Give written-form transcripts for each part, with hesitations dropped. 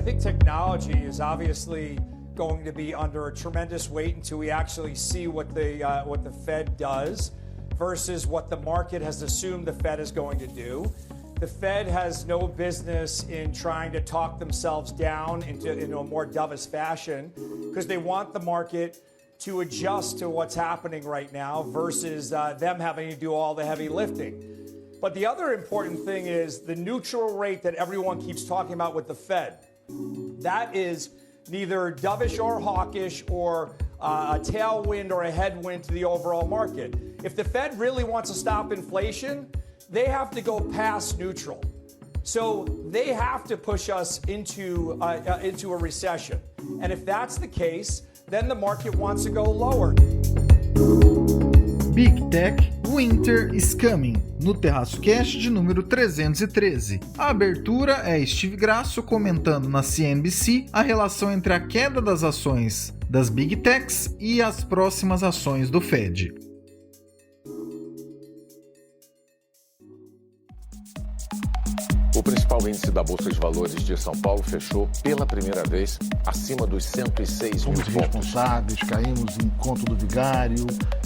think technology is obviously going to be under a tremendous weight until we actually see what the Fed does versus what the market has assumed the Fed is going to do. The Fed has no business in trying to talk themselves down into a more dovish fashion because they want the market to adjust to what's happening right now versus them having to do all the heavy lifting. But the other important thing is the neutral rate that everyone keeps talking about with the Fed. That is neither dovish or hawkish or a tailwind or a headwind to the overall market. If the Fed really wants to stop inflation, they have to go past neutral. So they have to push us into a recession. And if that's the case, then the market wants to go lower. Big Tech Winter is Coming, no Terraço Cast de número 313. A abertura é Steve Grasso comentando na CNBC a relação entre a queda das ações das Big Techs e as próximas ações do Fed. O principal índice da Bolsa de Valores de São Paulo fechou pela primeira vez acima dos 106 mil pontos. Fomos responsáveis, caímos em conto do vigário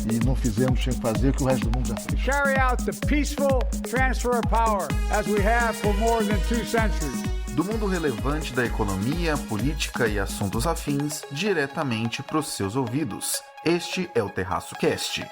e não fizemos sem fazer o que o resto do mundo já fez. Carry out the peaceful transfer of power as we have for more than 2 centuries. Do mundo relevante da economia, política e assuntos afins, diretamente para os seus ouvidos. Este é o Terraço Cast.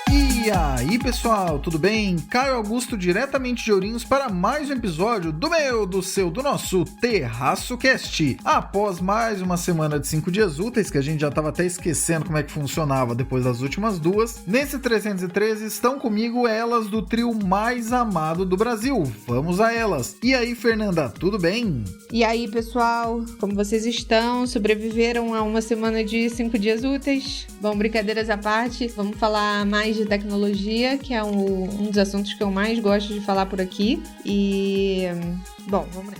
E aí pessoal, tudo bem? Caio Augusto diretamente de Ourinhos para mais um episódio do meu, do seu, do nosso Terraço Cast. Após mais uma semana de 5 dias úteis, que a gente já estava até esquecendo como é que funcionava depois das últimas duas, nesse 313 estão comigo elas do trio mais amado do Brasil. Vamos a elas. E aí Fernanda, tudo bem? E aí pessoal, como vocês estão? Sobreviveram a uma semana de 5 dias úteis? Bom, brincadeiras à parte, vamos falar mais de tecnologia, que é um dos assuntos que eu mais gosto de falar por aqui. E, bom, vamos lá.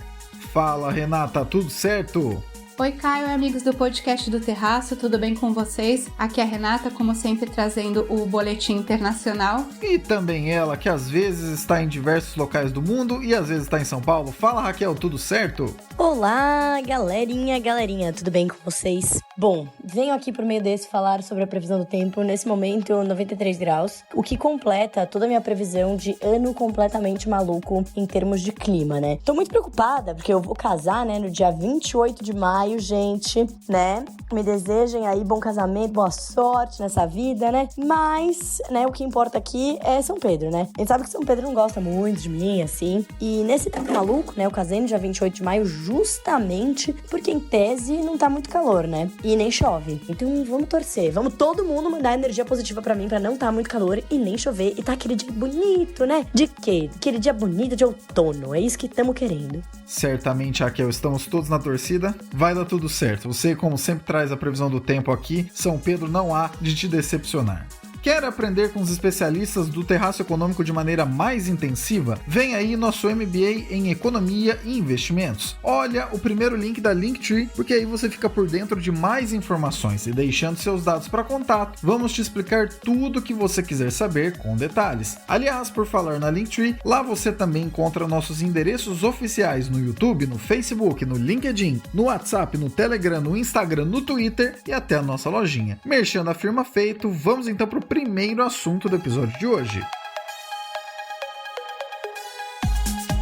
Fala, Renata, tudo certo? Oi, Caio e amigos do podcast do Terraço, tudo bem com vocês? Aqui é a Renata, como sempre, trazendo o boletim internacional. E também ela, que às vezes está em diversos locais do mundo e às vezes está em São Paulo. Fala, Raquel, tudo certo? Olá, galerinha, tudo bem com vocês? Bom, venho aqui por meio desse falar sobre a previsão do tempo, nesse momento 93 graus, o que completa toda a minha previsão de ano completamente maluco em termos de clima, né? Tô muito preocupada, porque eu vou casar, né, no dia 28 de maio, gente, né? Me desejem aí bom casamento, boa sorte nessa vida, né? Mas, né, o que importa aqui é São Pedro, né? A gente sabe que São Pedro não gosta muito de mim, assim, e nesse tempo maluco, né, eu casei no dia 28 de maio justamente porque em tese não tá muito calor, né? E nem chove. Então vamos torcer. Vamos todo mundo mandar energia positiva pra mim pra não tá muito calor e nem chover. E tá aquele dia bonito, né? De quê? Aquele dia bonito de outono. É isso que estamos querendo. Certamente, Raquel, estamos todos na torcida. Vai dar tudo certo. Você, como sempre, traz a previsão do tempo aqui. São Pedro não há de te decepcionar. Quer aprender com os especialistas do terraço econômico de maneira mais intensiva? Vem aí nosso MBA em Economia e Investimentos. Olha o primeiro link da Linktree, porque aí você fica por dentro de mais informações e deixando seus dados para contato. Vamos te explicar tudo o que você quiser saber com detalhes. Aliás, por falar na Linktree, lá você também encontra nossos endereços oficiais no YouTube, no Facebook, no LinkedIn, no WhatsApp, no Telegram, no Instagram, no Twitter e até a nossa lojinha. Merchan a firma feito, vamos então para o primeiro assunto do episódio de hoje.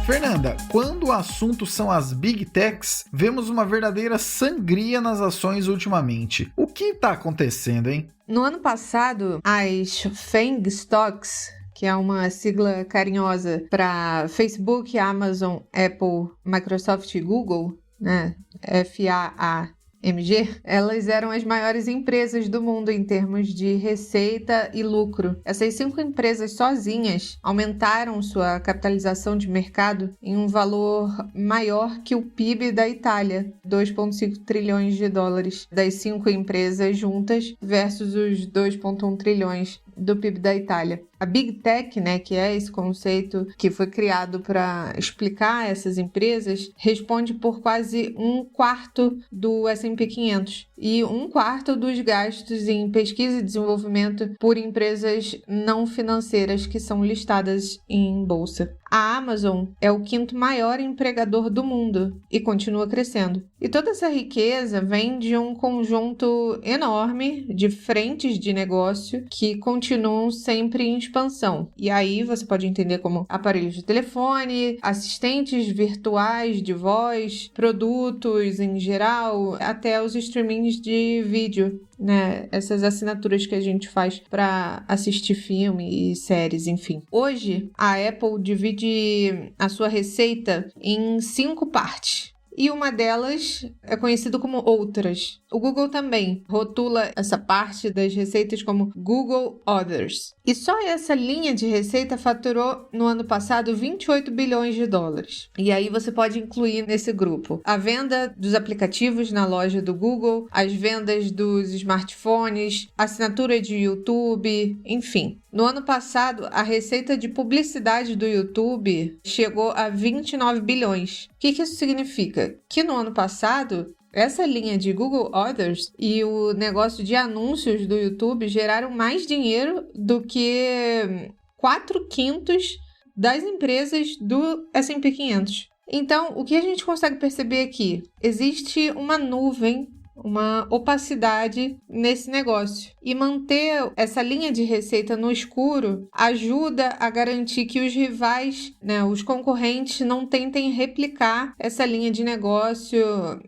Fernanda, quando o assunto são as Big Techs, vemos uma verdadeira sangria nas ações ultimamente. O que está acontecendo, hein? No ano passado, as FANG Stocks, que é uma sigla carinhosa para Facebook, Amazon, Apple, Microsoft e Google, né? FAAMG, elas eram as maiores empresas do mundo em termos de receita e lucro. Essas 5 empresas sozinhas aumentaram sua capitalização de mercado em um valor maior que o PIB da Itália, 2,5 trilhões de dólares das 5 empresas juntas versus os 2,1 trilhões do PIB da Itália. A Big Tech, né, que é esse conceito que foi criado para explicar essas empresas, responde por quase 1/4 do S&P 500 e 1/4 dos gastos em pesquisa e desenvolvimento por empresas não financeiras que são listadas em bolsa. A Amazon é o 5º maior empregador do mundo e continua crescendo. E toda essa riqueza vem de um conjunto enorme de frentes de negócio que continuam sempre em expansão. E aí você pode entender como aparelhos de telefone, assistentes virtuais de voz, produtos em geral, até os streamings de vídeo, né? Essas assinaturas que a gente faz para assistir filme e séries, enfim. Hoje, a Apple divide a sua receita em 5 partes. E uma delas é conhecida como outras. O Google também rotula essa parte das receitas como Google Others. E só essa linha de receita faturou no ano passado 28 bilhões de dólares. E aí você pode incluir nesse grupo a venda dos aplicativos na loja do Google, as vendas dos smartphones, assinatura de YouTube, enfim. No ano passado, a receita de publicidade do YouTube chegou a 29 bilhões. O que isso significa? Que no ano passado, essa linha de Google Others e o negócio de anúncios do YouTube geraram mais dinheiro do que 4/5 das empresas do S&P 500. Então, o que a gente consegue perceber aqui? Existe uma nuvem, uma opacidade nesse negócio. E manter essa linha de receita no escuro ajuda a garantir que os rivais, né, os concorrentes, não tentem replicar essa linha de negócio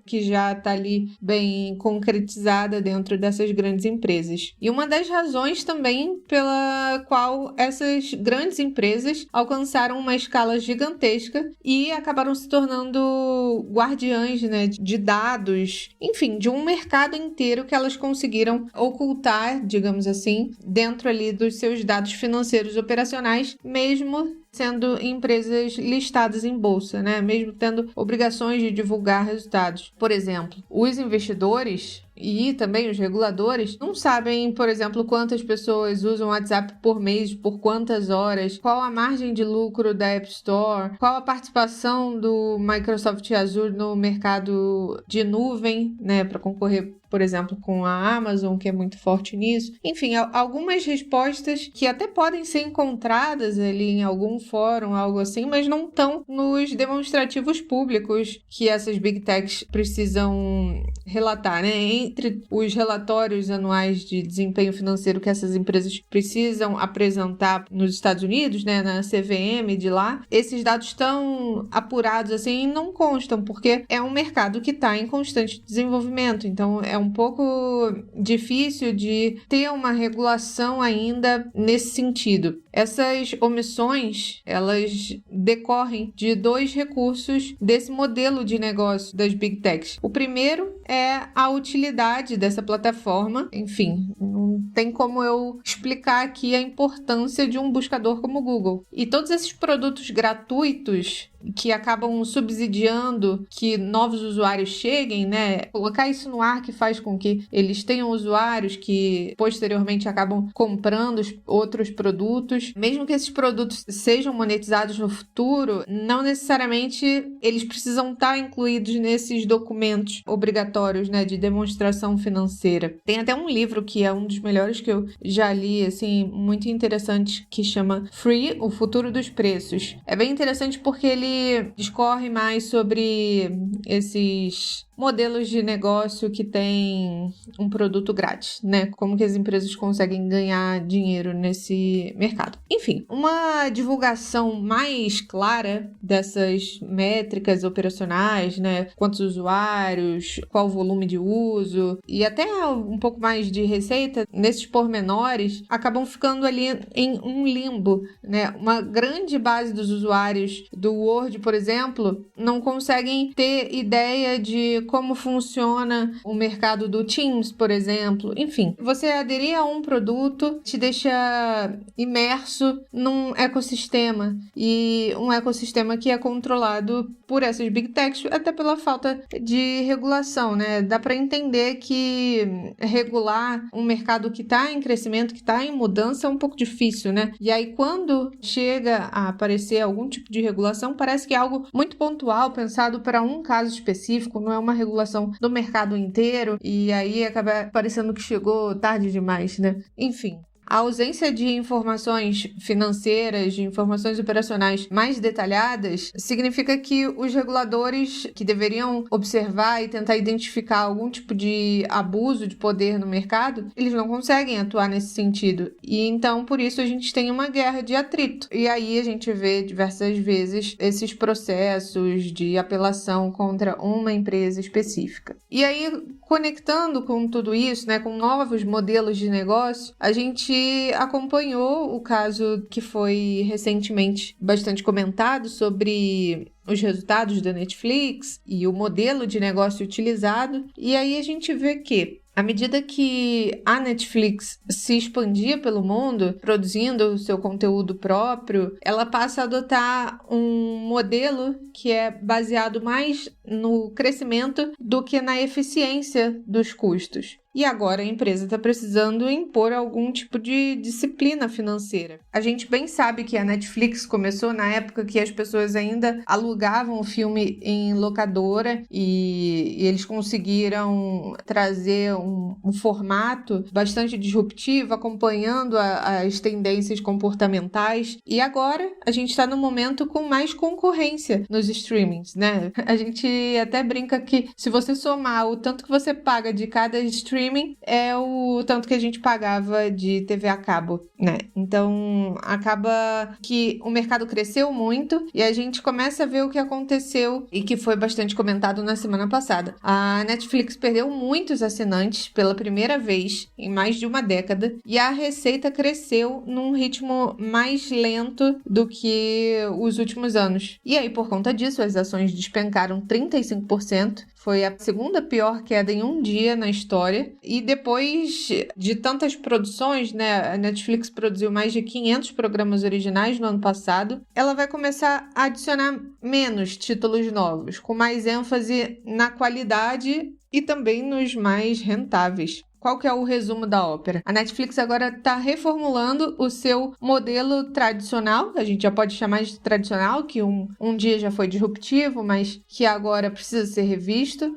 que já está ali bem concretizada dentro dessas grandes empresas. E uma das razões também pela qual essas grandes empresas alcançaram uma escala gigantesca e acabaram se tornando guardiães, né, de dados, enfim, de um mercado inteiro que elas conseguiram ocultar, digamos assim, dentro ali dos seus dados financeiros operacionais, mesmo sendo empresas listadas em bolsa, né? Mesmo tendo obrigações de divulgar resultados. Por exemplo, os investidores e também os reguladores não sabem, por exemplo, quantas pessoas usam o WhatsApp por mês, por quantas horas, qual a margem de lucro da App Store, qual a participação do Microsoft Azure no mercado de nuvem, né, para concorrer, por exemplo, com a Amazon, que é muito forte nisso. Enfim, algumas respostas que até podem ser encontradas ali em algum fórum, algo assim, mas não estão nos demonstrativos públicos que essas Big Techs precisam relatar, né? Entre os relatórios anuais de desempenho financeiro que essas empresas precisam apresentar nos Estados Unidos, né, na CVM de lá, esses dados estão apurados assim e não constam, porque é um mercado que está em constante desenvolvimento, então é um pouco difícil de ter uma regulação ainda nesse sentido. Essas omissões, elas decorrem de 2 recursos desse modelo de negócio das Big Techs. O primeiro é a utilidade dessa plataforma. Enfim, não tem como eu explicar aqui a importância de um buscador como o Google. E todos esses produtos gratuitos que acabam subsidiando que novos usuários cheguem, né? Colocar isso no ar que faz com que eles tenham usuários que posteriormente acabam comprando outros produtos. Mesmo que esses produtos sejam monetizados no futuro, não necessariamente eles precisam estar incluídos nesses documentos obrigatórios, né, de demonstração financeira. Tem até um livro que é um dos melhores que eu já li, assim, muito interessante, que chama Free, o Futuro dos Preços. É bem interessante porque ele discorre mais sobre esses modelos de negócio que tem um produto grátis, né? Como que as empresas conseguem ganhar dinheiro nesse mercado. Enfim, uma divulgação mais clara dessas métricas operacionais, né? Quantos usuários, qual o volume de uso e até um pouco mais de receita, nesses pormenores, acabam ficando ali em um limbo, né? Uma grande base dos usuários do Word, por exemplo, não conseguem ter ideia de como funciona o mercado do Teams, por exemplo. Enfim, você aderir a um produto te deixa imerso num ecossistema, e um ecossistema que é controlado por essas Big Techs, até pela falta de regulação, né? Dá para entender que regular um mercado que está em crescimento, que está em mudança, é um pouco difícil, né? E aí, quando chega a aparecer algum tipo de regulação, parece que é algo muito pontual, pensado para um caso específico, não é uma regulação do mercado inteiro, e aí acaba parecendo que chegou tarde demais, né? Enfim. A ausência de informações financeiras, de informações operacionais mais detalhadas, significa que os reguladores que deveriam observar e tentar identificar algum tipo de abuso de poder no mercado, eles não conseguem atuar nesse sentido. E então, por isso, a gente tem uma guerra de atrito. E aí a gente vê diversas vezes esses processos de apelação contra uma empresa específica. E aí, conectando com tudo isso, né, com novos modelos de negócio, a gente acompanhou o caso que foi recentemente bastante comentado sobre os resultados da Netflix e o modelo de negócio utilizado. E aí a gente vê que, à medida que a Netflix se expandia pelo mundo, produzindo o seu conteúdo próprio, ela passa a adotar um modelo que é baseado mais no crescimento do que na eficiência dos custos. E agora a empresa está precisando impor algum tipo de disciplina financeira. A gente bem sabe que a Netflix começou na época que as pessoas ainda alugavam o filme em locadora e eles conseguiram trazer um formato bastante disruptivo, acompanhando as tendências comportamentais. E agora a gente está num momento com mais concorrência nos streamings, né? A gente até brinca que se você somar o tanto que você paga de cada streaming, é o tanto que a gente pagava de TV a cabo, né? Então, acaba que o mercado cresceu muito e a gente começa a ver o que aconteceu e que foi bastante comentado na semana passada. A Netflix perdeu muitos assinantes pela primeira vez em mais de uma década e a receita cresceu num ritmo mais lento do que os últimos anos. E aí, por conta disso, as ações despencaram 35%. Foi a segunda pior queda em um dia na história. E depois de tantas produções, né, a Netflix produziu mais de 500 programas originais no ano passado, ela vai começar a adicionar menos títulos novos, com mais ênfase na qualidade e também nos mais rentáveis. Qual que é o resumo da ópera? A Netflix agora está reformulando o seu modelo tradicional, a gente já pode chamar de tradicional, que um dia já foi disruptivo, mas que agora precisa ser revisto.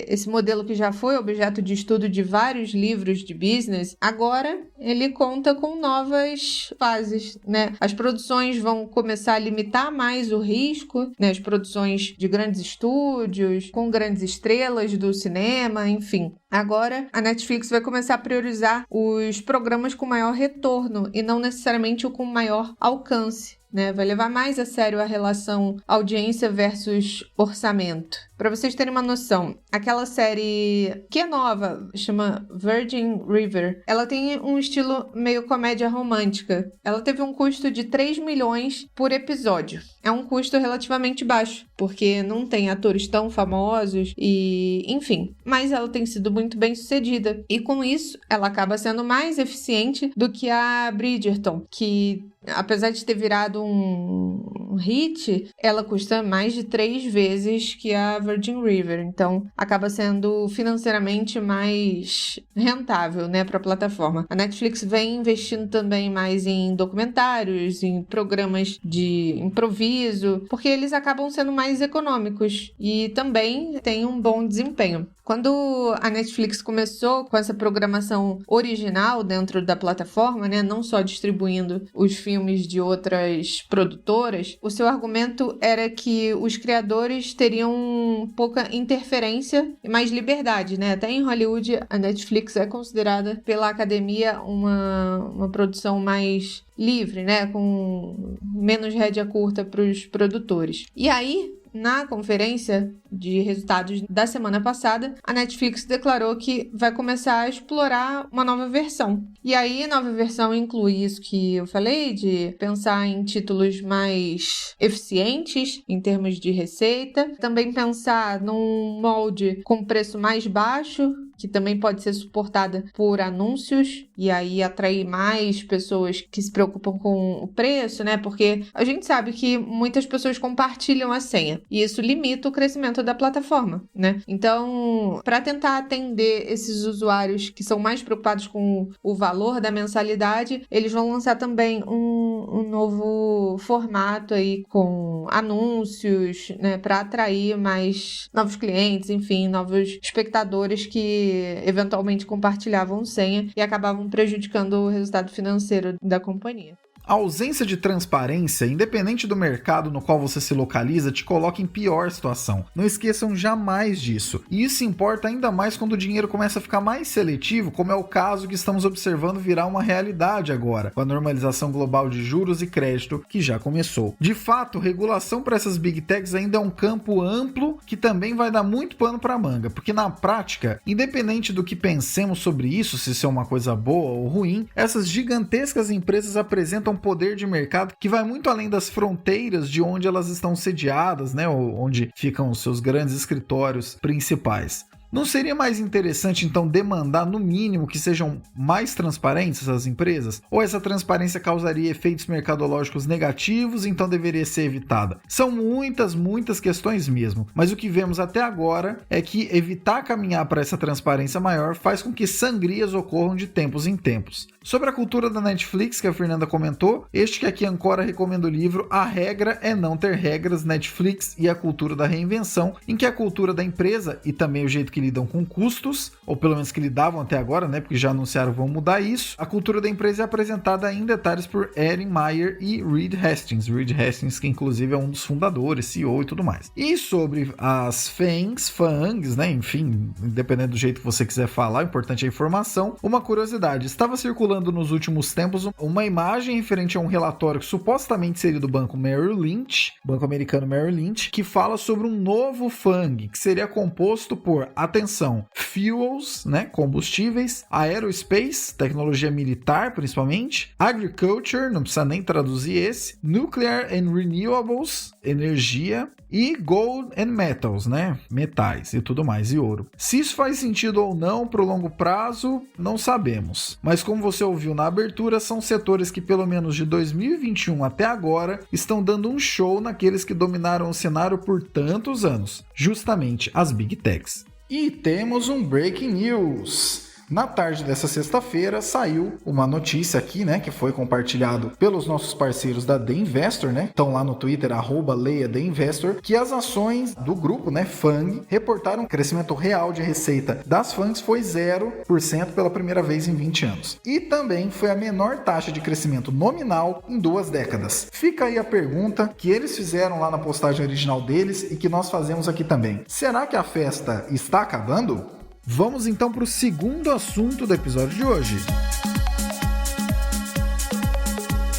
Esse modelo que já foi objeto de estudo de vários livros de business, agora ele conta com novas fases, né? As produções vão começar a limitar mais o risco, né? As produções de grandes estúdios, com grandes estrelas do cinema, enfim. Agora, a Netflix vai começar a priorizar os programas com maior retorno e não necessariamente o com maior alcance, né? Vai levar mais a sério a relação audiência versus orçamento. Para vocês terem uma noção, aquela série que é nova, chama Virgin River, ela tem um estilo meio comédia romântica. Ela teve um custo de 3 milhões por episódio. É um custo relativamente baixo, porque não tem atores tão famosos e, enfim. Mas ela tem sido muito bem sucedida. E com isso, ela acaba sendo mais eficiente do que a Bridgerton, que, apesar de ter virado um hit, ela custa mais de 3 vezes que a Virgin River. Então, acaba sendo financeiramente mais rentável, né, para a plataforma. A Netflix vem investindo também mais em documentários, em programas de improviso, porque eles acabam sendo mais econômicos e também têm um bom desempenho. Quando a Netflix começou com essa programação original dentro da plataforma, né, não só distribuindo os filmes de outras produtoras, o seu argumento era que os criadores teriam pouca interferência e mais liberdade, né? Até em Hollywood, a Netflix é considerada pela academia uma produção mais livre, né, com menos rédea curta para os produtores. E aí, na conferência de resultados da semana passada, a Netflix declarou que vai começar a explorar uma nova versão. E aí, a nova versão inclui isso que eu falei, de pensar em títulos mais eficientes em termos de receita, também pensar num molde com preço mais baixo, que também pode ser suportada por anúncios e aí atrair mais pessoas que se preocupam com o preço, né? Porque a gente sabe que muitas pessoas compartilham a senha. E isso limita o crescimento da plataforma, né? Então, para tentar atender esses usuários que são mais preocupados com o valor da mensalidade, eles vão lançar também um novo formato aí com anúncios, né, para atrair mais novos clientes, enfim, novos espectadores que eventualmente compartilhavam senha e acabavam prejudicando o resultado financeiro da companhia. A ausência de transparência, independente do mercado no qual você se localiza, te coloca em pior situação. Não esqueçam jamais disso. E isso importa ainda mais quando o dinheiro começa a ficar mais seletivo, como é o caso que estamos observando virar uma realidade agora, com a normalização global de juros e crédito que já começou. De fato, regulação para essas Big Techs ainda é um campo amplo que também vai dar muito pano para manga, porque na prática, independente do que pensemos sobre isso, se isso é uma coisa boa ou ruim, essas gigantescas empresas apresentam um poder de mercado que vai muito além das fronteiras de onde elas estão sediadas, né, ou onde ficam os seus grandes escritórios principais. Não seria mais interessante, então, demandar, no mínimo, que sejam mais transparentes as empresas? Ou essa transparência causaria efeitos mercadológicos negativos, então deveria ser evitada? São muitas questões mesmo, mas o que vemos até agora é que evitar caminhar para essa transparência maior faz com que sangrias ocorram de tempos em tempos. Sobre a cultura da Netflix, que a Fernanda comentou, este que aqui ancora recomenda o livro A Regra é Não Ter Regras, Netflix e a Cultura da Reinvenção, em que a cultura da empresa e também o jeito que lidam com custos, ou pelo menos que lidavam até agora, né, porque já anunciaram vão mudar isso, a cultura da empresa é apresentada em detalhes por Erin Meyer e Reed Hastings. Reed Hastings, que inclusive é um dos fundadores, CEO e tudo mais. E sobre as FANGs, né, enfim, independente do jeito que você quiser falar, o importante é a informação. Uma curiosidade, estava circulando nos últimos tempos uma imagem referente a um relatório que supostamente seria do banco Merrill Lynch, banco americano Merrill Lynch, que fala sobre um novo FANG, que seria composto por, atenção, fuels, né, combustíveis, aerospace, tecnologia militar principalmente, agriculture, não precisa nem traduzir esse, nuclear and renewables, energia, e gold and metals, né, metais e tudo mais, e ouro. Se isso faz sentido ou não para o longo prazo, não sabemos. Mas como você ouviu na abertura, são setores que pelo menos de 2021 até agora estão dando um show naqueles que dominaram o cenário por tantos anos, justamente as Big Techs. E temos um breaking news. Na tarde dessa sexta-feira saiu uma notícia aqui, né, que foi compartilhado pelos nossos parceiros da The Investor, né, estão lá no Twitter, @leia_TheInvestor, que as ações do grupo, né, FANG, reportaram um crescimento real de receita das FANGs foi 0% pela primeira vez em 20 anos. E também foi a menor taxa de crescimento nominal em 2 décadas. Fica aí a pergunta que eles fizeram lá na postagem original deles e que nós fazemos aqui também. Será que a festa está acabando? Vamos então para o segundo assunto do episódio de hoje.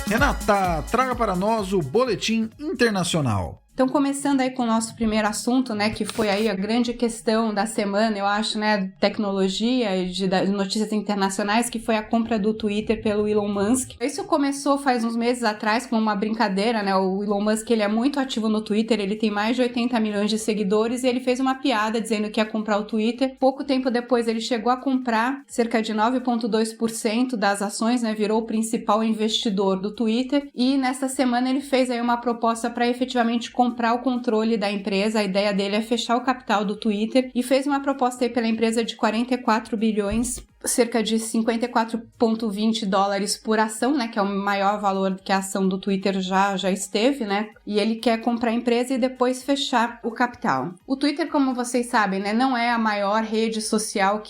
Renata, traga para nós o Boletim Internacional. Então, começando aí com o nosso primeiro assunto, né, que foi aí a grande questão da semana, eu acho, né, tecnologia e de notícias internacionais, que foi a compra do Twitter pelo Elon Musk. Isso começou faz uns meses atrás com uma brincadeira, né, o Elon Musk, ele é muito ativo no Twitter, ele tem mais de 80 milhões de seguidores e ele fez uma piada dizendo que ia comprar o Twitter. Pouco tempo depois ele chegou a comprar cerca de 9,2% das ações, né, virou o principal investidor do Twitter e nessa semana ele fez aí uma proposta para efetivamente comprar o controle da empresa. A ideia dele é fechar o capital do Twitter e fez uma proposta aí pela empresa de 44 bilhões, cerca de 54,20 dólares por ação, né, que é o maior valor que a ação do Twitter já esteve, né, e ele quer comprar a empresa e depois fechar o capital. O Twitter, como vocês sabem, né, não é a maior rede social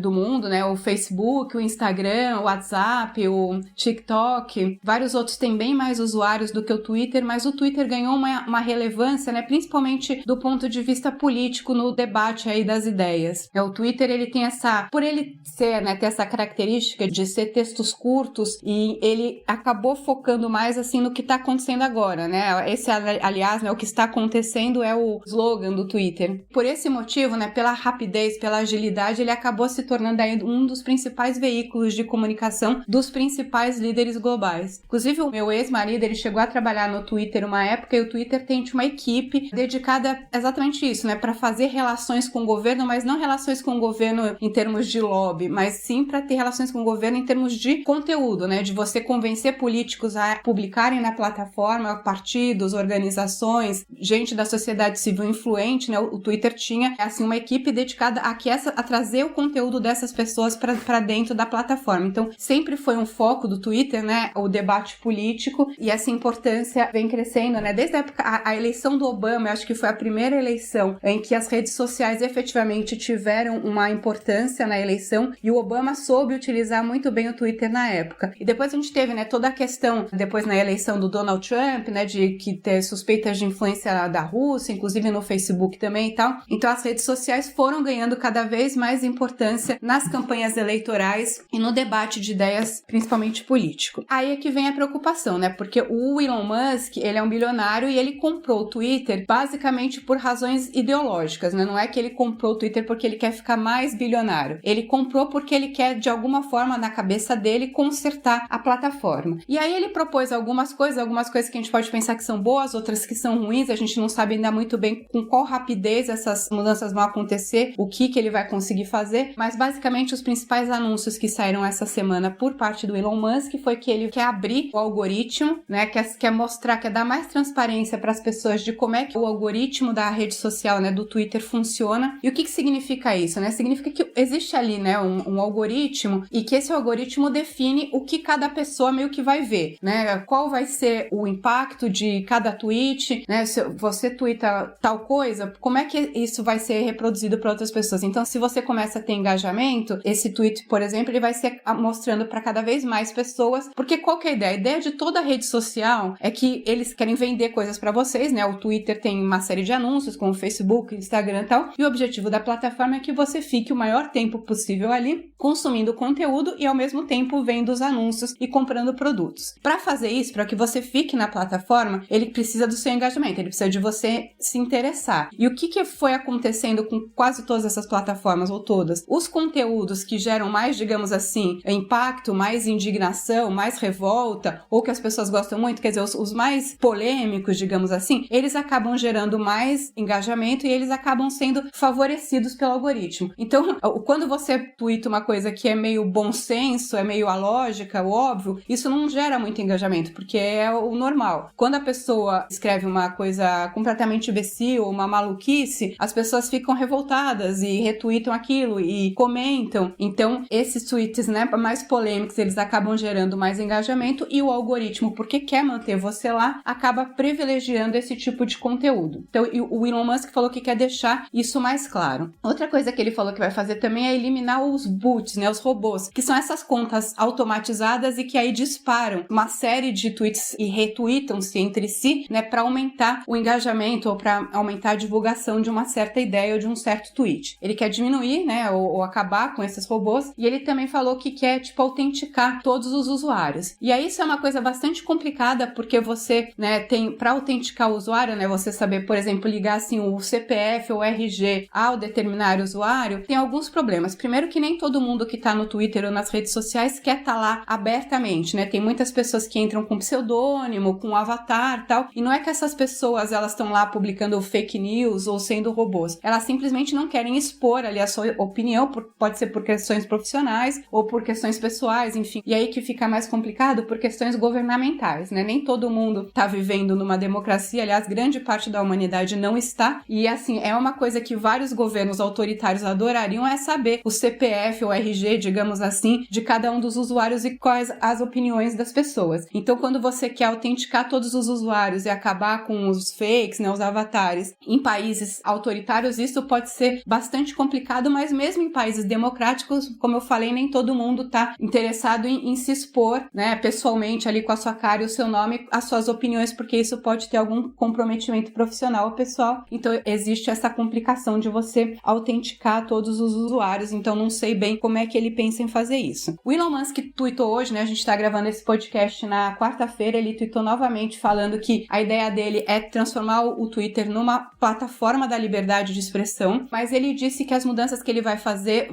do mundo, né, o Facebook, o Instagram, o WhatsApp, o TikTok, vários outros têm bem mais usuários do que o Twitter, mas o Twitter ganhou uma relevância, né, principalmente do ponto de vista político no debate aí das ideias. O Twitter, ele tem por ele ter essa característica de ser textos curtos e ele acabou focando mais assim no que está acontecendo agora, né? Esse, aliás, né, o que está acontecendo é o slogan do Twitter. Por esse motivo, né, pela rapidez, pela agilidade, ele acabou se tornando aí um dos principais veículos de comunicação dos principais líderes globais. Inclusive, o meu ex-marido, ele chegou a trabalhar no Twitter uma época e o Twitter tem uma equipe dedicada exatamente isso, né, para fazer relações com o governo, mas não relações com o governo em termos de lobby, mas sim para ter relações com o governo em termos de conteúdo, né? De você convencer políticos a publicarem na plataforma, partidos, organizações, gente da sociedade civil influente, né? O Twitter tinha, assim, uma equipe dedicada a trazer o conteúdo dessas pessoas para dentro da plataforma. Então, sempre foi um foco do Twitter, né? O debate político, e essa importância vem crescendo, né? Desde a época, a eleição do Obama, eu acho que foi a primeira eleição em que as redes sociais efetivamente tiveram uma importância na eleição, e o Obama soube utilizar muito bem o Twitter na época. E depois a gente teve, né, toda a questão, depois na eleição do Donald Trump, né, de que ter suspeitas de influência da Rússia, inclusive no Facebook também e tal. Então as redes sociais foram ganhando cada vez mais importância nas campanhas eleitorais e no debate de ideias, principalmente político. Aí é que vem a preocupação, né, porque o Elon Musk, ele é um bilionário e ele comprou o Twitter basicamente por razões ideológicas, né, não é que ele comprou o Twitter porque ele quer ficar mais bilionário. Ele comprou porque ele quer, de alguma forma, na cabeça dele, consertar a plataforma. E aí ele propôs algumas coisas que a gente pode pensar que são boas, outras que são ruins, a gente não sabe ainda muito bem com qual rapidez essas mudanças vão acontecer, o que ele vai conseguir fazer, mas basicamente os principais anúncios que saíram essa semana por parte do Elon Musk foi que ele quer abrir o algoritmo, né, quer mostrar, quer dar mais transparência para as pessoas de como é que o algoritmo da rede social, né, do Twitter funciona. E o que significa isso, né? Significa que existe ali, né, um algoritmo, e que esse algoritmo define o que cada pessoa meio que vai ver, né? Qual vai ser o impacto de cada tweet, né? Se você twitta tal coisa, como é que isso vai ser reproduzido para outras pessoas? Então, se você começa a ter engajamento, esse tweet, por exemplo, ele vai ser mostrando para cada vez mais pessoas, porque qual que é a ideia? A ideia de toda rede social é que eles querem vender coisas para vocês, né? O Twitter tem uma série de anúncios, como o Facebook, Instagram e tal, e o objetivo da plataforma é que você fique o maior tempo possível ali, consumindo conteúdo e ao mesmo tempo vendo os anúncios e comprando produtos. Para fazer isso, para que você fique na plataforma, ele precisa do seu engajamento, ele precisa de você se interessar. E o que foi acontecendo com quase todas essas plataformas, ou todas? Os conteúdos que geram mais, digamos assim, impacto, mais indignação, mais revolta, ou que as pessoas gostam muito, quer dizer, os mais polêmicos, digamos assim, eles acabam gerando mais engajamento e eles acabam sendo favorecidos pelo algoritmo. Então, quando você twitta uma coisa que é meio bom senso, é meio alógica, o óbvio, isso não gera muito engajamento, porque é o normal. Quando a pessoa escreve uma coisa completamente imbecil, uma maluquice, as pessoas ficam revoltadas e retweetam aquilo e comentam. Então, esses tweets, né, mais polêmicos, eles acabam gerando mais engajamento, e o algoritmo, porque quer manter você lá, acaba privilegiando esse tipo de conteúdo. Então, o Elon Musk falou que quer deixar isso mais claro. Outra coisa que ele falou que vai fazer também é eliminar os bots, né, os robôs, que são essas contas automatizadas e que aí disparam uma série de tweets e retweetam-se entre si, né, para aumentar o engajamento ou para aumentar a divulgação de uma certa ideia ou de um certo tweet. Ele quer diminuir, né, ou acabar com esses robôs, e ele também falou que quer, autenticar todos os usuários. E aí isso é uma coisa bastante complicada, porque você, né, tem, para autenticar o usuário, né, você saber, por exemplo, ligar assim o CPF ou RG ao determinar usuário, tem alguns problemas. Primeiro que nem todo mundo que tá no Twitter ou nas redes sociais quer estar lá abertamente, né? Tem muitas pessoas que entram com pseudônimo, com avatar e tal, e não é que essas pessoas, elas estão lá publicando fake news ou sendo robôs. Elas simplesmente não querem expor ali a sua opinião, pode ser por questões profissionais ou por questões pessoais, enfim. E aí que fica mais complicado por questões governamentais, né? Nem todo mundo tá vivendo numa democracia, aliás, grande parte da humanidade não está, e assim, é uma coisa que vários governos autoritários adorariam, é saber o CPF ou RG, digamos assim, de cada um dos usuários e quais as opiniões das pessoas. Então, quando você quer autenticar todos os usuários e acabar com os fakes, né, os avatares, em países autoritários, isso pode ser bastante complicado, mas mesmo em países democráticos, como eu falei, nem todo mundo tá interessado em se expor, né, pessoalmente ali com a sua cara e o seu nome, as suas opiniões, porque isso pode ter algum comprometimento profissional ou pessoal. Então, existe essa complicação de você autenticar todos os usuários. Então, não sei bem como é que ele pensa em fazer isso. O Elon Musk tweetou hoje, né, a gente tá gravando esse podcast na quarta-feira, ele tweetou novamente falando que a ideia dele é transformar o Twitter numa plataforma da liberdade de expressão, mas ele disse que as mudanças que ele vai fazer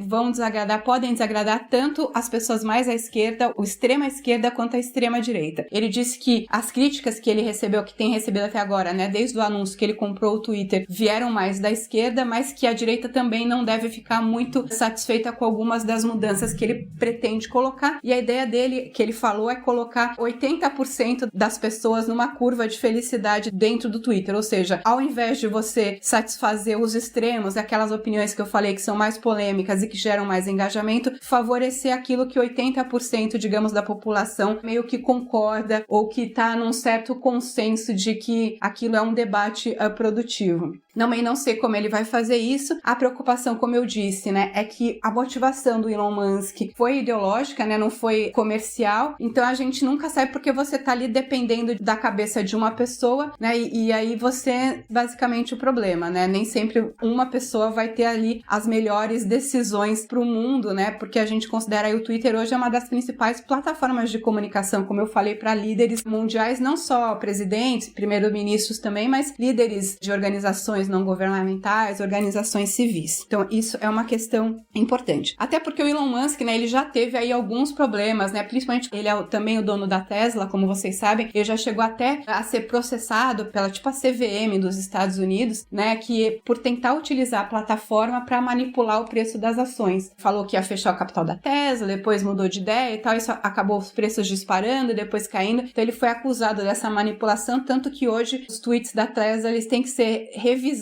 podem desagradar tanto as pessoas mais à esquerda, o extrema esquerda, quanto a extrema direita. Ele disse que as críticas que ele recebeu, que tem recebido até agora, né, desde o anúncio que ele comprou o Twitter, vieram mais da esquerda, mas que a direita também não deve ficar muito satisfeita com algumas das mudanças que ele pretende colocar. E a ideia dele, que ele falou, é colocar 80% das pessoas numa curva de felicidade dentro do Twitter. Ou seja, ao invés de você satisfazer os extremos, aquelas opiniões que eu falei que são mais polêmicas e que geram mais engajamento, favorecer aquilo que 80%, digamos, da população meio que concorda ou que está num certo consenso de que aquilo é um debate produtivo. Também não sei como ele vai fazer isso. A preocupação, como eu disse, né, é que a motivação do Elon Musk foi ideológica, né, não foi comercial. Então a gente nunca sabe porque você tá ali dependendo da cabeça de uma pessoa, né, e aí você, basicamente, o problema, né, nem sempre uma pessoa vai ter ali as melhores decisões para o mundo, né, porque a gente considera aí o Twitter hoje é uma das principais plataformas de comunicação, como eu falei, para líderes mundiais, não só presidentes, primeiros-ministros também, mas líderes de organizações não governamentais, organizações civis. Então, isso é uma questão importante. Até porque o Elon Musk, né, ele já teve aí alguns problemas, né, principalmente ele é também o dono da Tesla, como vocês sabem, ele já chegou até a ser processado pela, tipo, a CVM dos Estados Unidos, né, que por tentar utilizar a plataforma para manipular o preço das ações. Falou que ia fechar o capital da Tesla, depois mudou de ideia e tal, isso acabou os preços disparando e depois caindo. Então, ele foi acusado dessa manipulação, tanto que hoje os tweets da Tesla, eles têm que ser revisados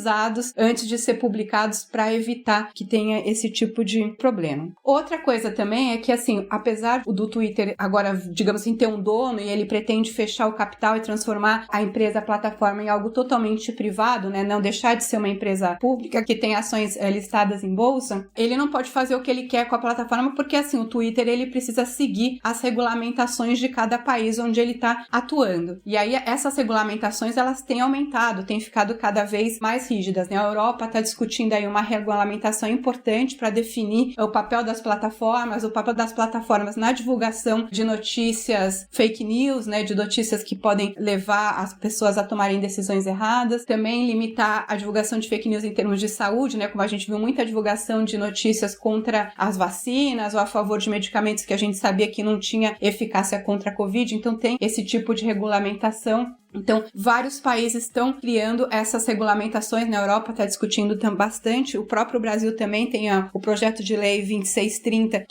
antes de ser publicados para evitar que tenha esse tipo de problema. Outra coisa também é que, assim, apesar do Twitter agora, digamos assim, ter um dono e ele pretende fechar o capital e transformar a empresa, a plataforma em algo totalmente privado, né, não deixar de ser uma empresa pública que tem ações listadas em bolsa, ele não pode fazer o que ele quer com a plataforma porque, assim, o Twitter, ele precisa seguir as regulamentações de cada país onde ele está atuando. E aí, essas regulamentações, elas têm aumentado, têm ficado cada vez mais rígidas, né? A Europa está discutindo aí uma regulamentação importante para definir o papel das plataformas na divulgação de notícias fake news, né? De notícias que podem levar as pessoas a tomarem decisões erradas. Também limitar a divulgação de fake news em termos de saúde, né? Como a gente viu muita divulgação de notícias contra as vacinas ou a favor de medicamentos que a gente sabia que não tinha eficácia contra a Covid. Então tem esse tipo de regulamentação. Então, vários países estão criando essas regulamentações, na Europa está discutindo bastante, o próprio Brasil também tem o projeto de lei 2630,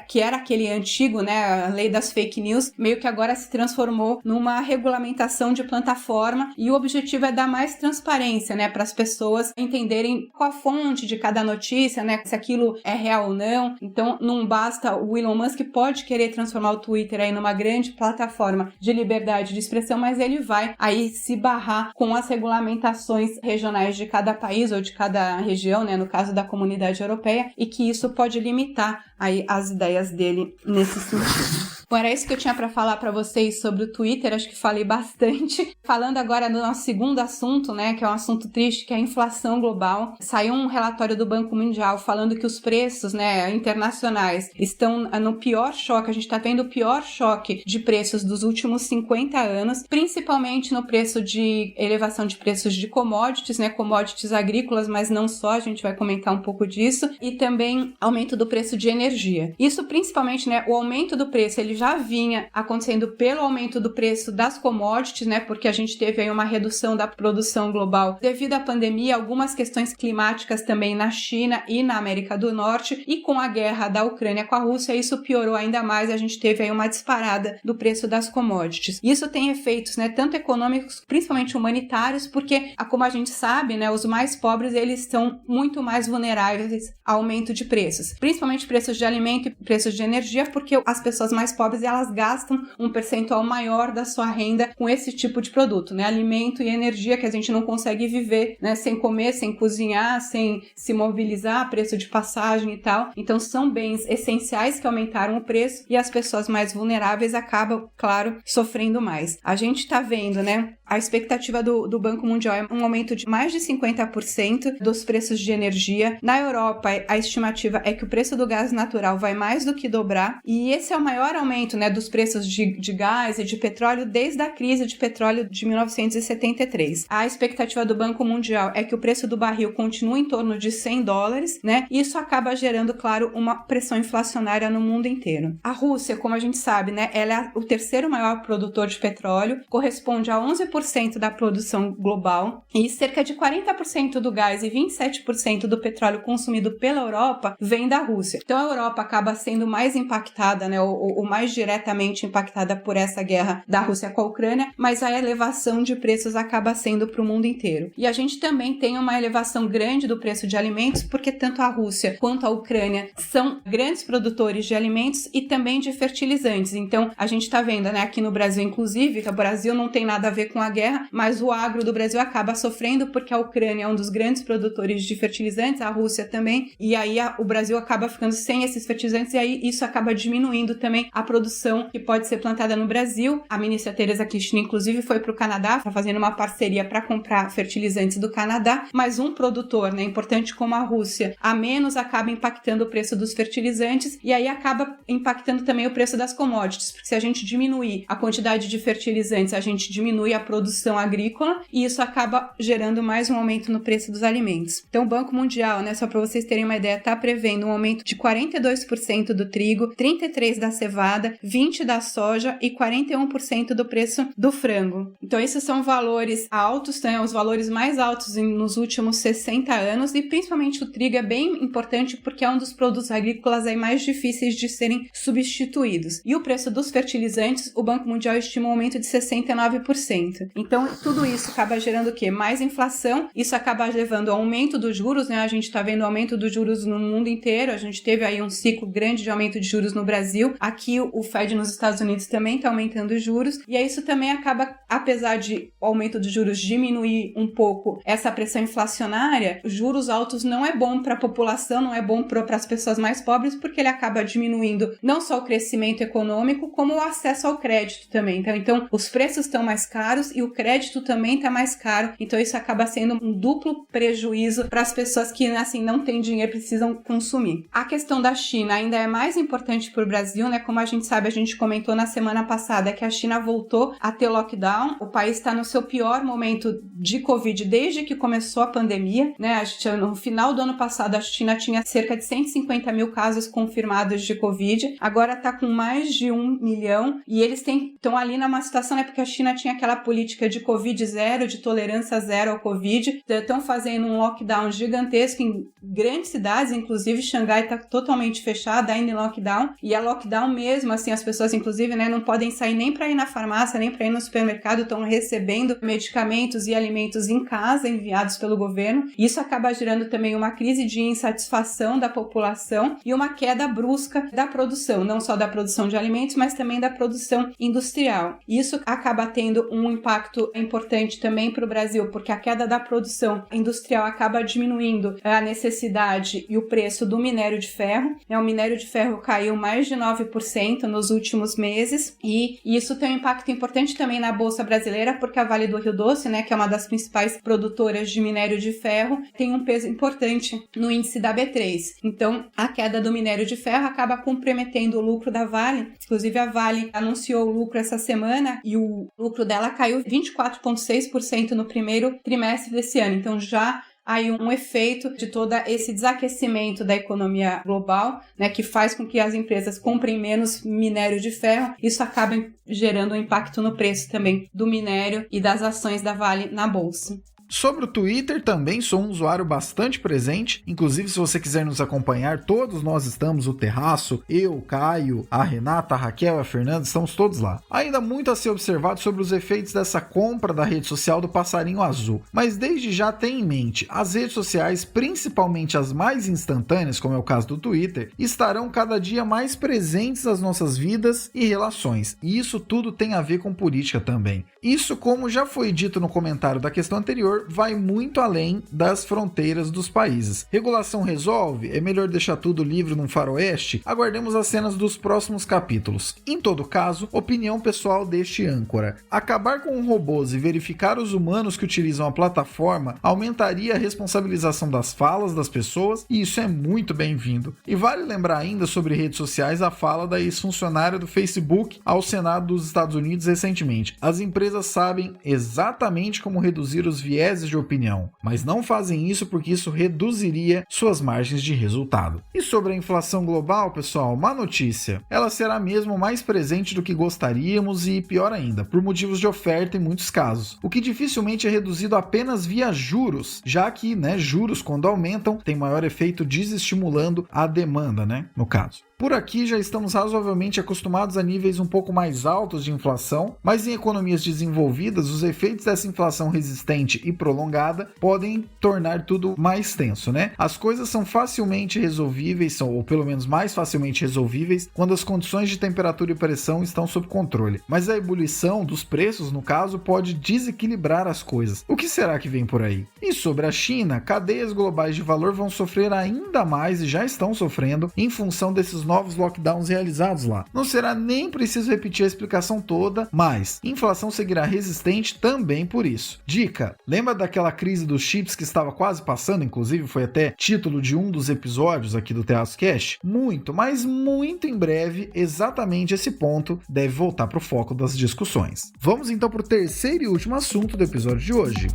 que era aquele antigo, né, a lei das fake news, meio que agora se transformou numa regulamentação de plataforma e o objetivo é dar mais transparência, né, para as pessoas entenderem qual a fonte de cada notícia, né, se aquilo é real ou não. Então, não basta, o Elon Musk pode querer transformar o Twitter aí numa grande plataforma de liberdade de expressão, mas ele vai aí se barrar com as regulamentações regionais de cada país ou de cada região, né, no caso da Comunidade Europeia, e que isso pode limitar aí as ideias dele nesse sentido. Bom, era isso que eu tinha para falar para vocês sobre o Twitter, acho que falei bastante. Falando agora do nosso segundo assunto, né, que é um assunto triste, que é a inflação global. Saiu um relatório do Banco Mundial falando que os preços, né, internacionais estão no pior choque, a gente está tendo o pior choque de preços dos últimos 50 anos, principalmente no preço de elevação de preços de commodities, né, commodities agrícolas, mas não só, a gente vai comentar um pouco disso, e também aumento do preço de energia. Isso principalmente, né, o aumento do preço, ele já vinha acontecendo pelo aumento do preço das commodities, né, porque a gente teve aí uma redução da produção global devido à pandemia, algumas questões climáticas também na China e na América do Norte, e com a guerra da Ucrânia com a Rússia, isso piorou ainda mais, a gente teve aí uma disparada do preço das commodities. Isso tem efeitos, né, tanto econômicos, principalmente humanitários, porque, como a gente sabe, né, os mais pobres, eles são muito mais vulneráveis ao aumento de preços, principalmente preços de alimento e preços de energia, porque as pessoas mais pobres, elas gastam um percentual maior da sua renda com esse tipo de produto, né? Alimento e energia, que a gente não consegue viver, né? Sem comer, sem cozinhar, sem se mobilizar, preço de passagem e tal. Então, são bens essenciais que aumentaram o preço e as pessoas mais vulneráveis acabam, claro, sofrendo mais. A gente tá vendo, né? A expectativa do Banco Mundial é um aumento de mais de 50% dos preços de energia. Na Europa, a estimativa é que o preço do gás natural vai mais do que dobrar, e esse é o maior aumento, né, dos preços de gás e de petróleo desde a crise de petróleo de 1973. A expectativa do Banco Mundial é que o preço do barril continue em torno de $100, né? Isso acaba gerando, claro, uma pressão inflacionária no mundo inteiro. A Rússia, como a gente sabe, né, ela é o terceiro maior produtor de petróleo, corresponde a 11% da produção global, e cerca de 40% do gás e 27% do petróleo consumido pela Europa vem da Rússia. Então, a Europa acaba sendo mais impactada, né, ou mais diretamente impactada por essa guerra da Rússia com a Ucrânia, mas a elevação de preços acaba sendo para o mundo inteiro. E a gente também tem uma elevação grande do preço de alimentos, porque tanto a Rússia quanto a Ucrânia são grandes produtores de alimentos e também de fertilizantes. Então, a gente está vendo, né, aqui no Brasil, inclusive, que o Brasil não tem nada a ver com a guerra, mas o agro do Brasil acaba sofrendo porque a Ucrânia é um dos grandes produtores de fertilizantes, a Rússia também, e aí o Brasil acaba ficando sem esses fertilizantes e aí isso acaba diminuindo também a produção que pode ser plantada no Brasil. A ministra Tereza Cristina, inclusive, foi para o Canadá, está fazendo uma parceria para comprar fertilizantes do Canadá, mas um produtor, né, importante como a Rússia, a menos acaba impactando o preço dos fertilizantes e aí acaba impactando também o preço das commodities, porque se a gente diminuir a quantidade de fertilizantes, a gente diminui a produção agrícola e isso acaba gerando mais um aumento no preço dos alimentos. Então o Banco Mundial, né, só para vocês terem uma ideia, está prevendo um aumento de 42% do trigo, 33% da cevada, 20% da soja e 41% do preço do frango. Então esses são valores altos, né, os valores mais altos nos últimos 60 anos e principalmente o trigo é bem importante porque é um dos produtos agrícolas aí mais difíceis de serem substituídos. E o preço dos fertilizantes, o Banco Mundial estima um aumento de 69%. Então tudo isso acaba gerando o quê? Mais inflação, isso acaba levando ao aumento dos juros, né? A gente está vendo aumento dos juros no mundo inteiro, a gente teve aí um ciclo grande de aumento de juros no Brasil, aqui o Fed nos Estados Unidos também está aumentando os juros, e aí isso também acaba, apesar de o aumento dos juros diminuir um pouco essa pressão inflacionária, juros altos não é bom para a população, não é bom para as pessoas mais pobres, porque ele acaba diminuindo não só o crescimento econômico, como o acesso ao crédito também. Então os preços estão mais caros e o crédito também está mais caro, então isso acaba sendo um duplo prejuízo para as pessoas que, assim, não têm dinheiro e precisam consumir. A questão da China ainda é mais importante para o Brasil, né? Como a gente sabe, a gente comentou na semana passada que a China voltou a ter lockdown, o país está no seu pior momento de Covid desde que começou a pandemia, né? No final do ano passado, a China tinha cerca de 150 mil casos confirmados de Covid, agora está com mais de 1 milhão e eles estão ali numa situação, né? Porque a China tinha aquela política de Covid zero, de tolerância zero ao Covid, estão fazendo um lockdown gigantesco em grandes cidades, inclusive Xangai está totalmente fechada, ainda em lockdown, e é lockdown mesmo, assim, as pessoas, inclusive, né, não podem sair nem para ir na farmácia, nem para ir no supermercado, estão recebendo medicamentos e alimentos em casa, enviados pelo governo. Isso acaba gerando também uma crise de insatisfação da população e uma queda brusca da produção, não só da produção de alimentos, mas também da produção industrial. Isso acaba tendo um impacto importante também para o Brasil, porque a queda da produção industrial acaba diminuindo a necessidade e o preço do minério de ferro. O minério de ferro caiu mais de 9% nos últimos meses e isso tem um impacto importante também na Bolsa Brasileira, porque a Vale do Rio Doce, né, que é uma das principais produtoras de minério de ferro, tem um peso importante no índice da B3. Então, a queda do minério de ferro acaba comprometendo o lucro da Vale. Inclusive, a Vale anunciou o lucro essa semana e o lucro dela caiu 24,6% no primeiro trimestre desse ano. Então, já aí um efeito de todo esse desaquecimento da economia global, né, que faz com que as empresas comprem menos minério de ferro. Isso acaba gerando um impacto no preço também do minério e das ações da Vale na bolsa. Sobre o Twitter, também sou um usuário bastante presente, inclusive se você quiser nos acompanhar, todos nós estamos, o Terraço, eu, Caio, a Renata, a Raquel, a Fernanda, estamos todos lá. Ainda muito a ser observado sobre os efeitos dessa compra da rede social do passarinho azul, mas desde já tenha em mente, as redes sociais, principalmente as mais instantâneas, como é o caso do Twitter, estarão cada dia mais presentes nas nossas vidas e relações, e isso tudo tem a ver com política também. Isso, como já foi dito no comentário da questão anterior, vai muito além das fronteiras dos países. Regulação resolve? É melhor deixar tudo livre num faroeste? Aguardemos as cenas dos próximos capítulos. Em todo caso, opinião pessoal deste âncora. Acabar com robôs e verificar os humanos que utilizam a plataforma aumentaria a responsabilização das falas das pessoas e isso é muito bem-vindo. E vale lembrar ainda sobre redes sociais a fala da ex-funcionária do Facebook ao Senado dos Estados Unidos recentemente. As empresas sabem exatamente como reduzir os viés vieses de opinião, mas não fazem isso porque isso reduziria suas margens de resultado. E sobre a inflação global, pessoal, má notícia. Ela será mesmo mais presente do que gostaríamos e, pior ainda, por motivos de oferta em muitos casos, o que dificilmente é reduzido apenas via juros, já que, juros quando aumentam, tem maior efeito desestimulando a demanda, no caso. Por aqui já estamos razoavelmente acostumados a níveis um pouco mais altos de inflação, mas em economias desenvolvidas, os efeitos dessa inflação resistente e prolongada podem tornar tudo mais tenso, As coisas são facilmente resolvíveis, ou pelo menos mais facilmente resolvíveis, quando as condições de temperatura e pressão estão sob controle. Mas a ebulição dos preços, no caso, pode desequilibrar as coisas. O que será que vem por aí? E sobre a China, cadeias globais de valor vão sofrer ainda mais e já estão sofrendo em função desses novos lockdowns realizados lá. Não será nem preciso repetir a explicação toda, mas inflação seguirá resistente também por isso. Dica: lembra daquela crise dos chips que estava quase passando? Inclusive foi até título de um dos episódios aqui do Teatro Cash? Muito, mas muito em breve, exatamente esse ponto deve voltar para o foco das discussões. Vamos então para o terceiro e último assunto do episódio de hoje.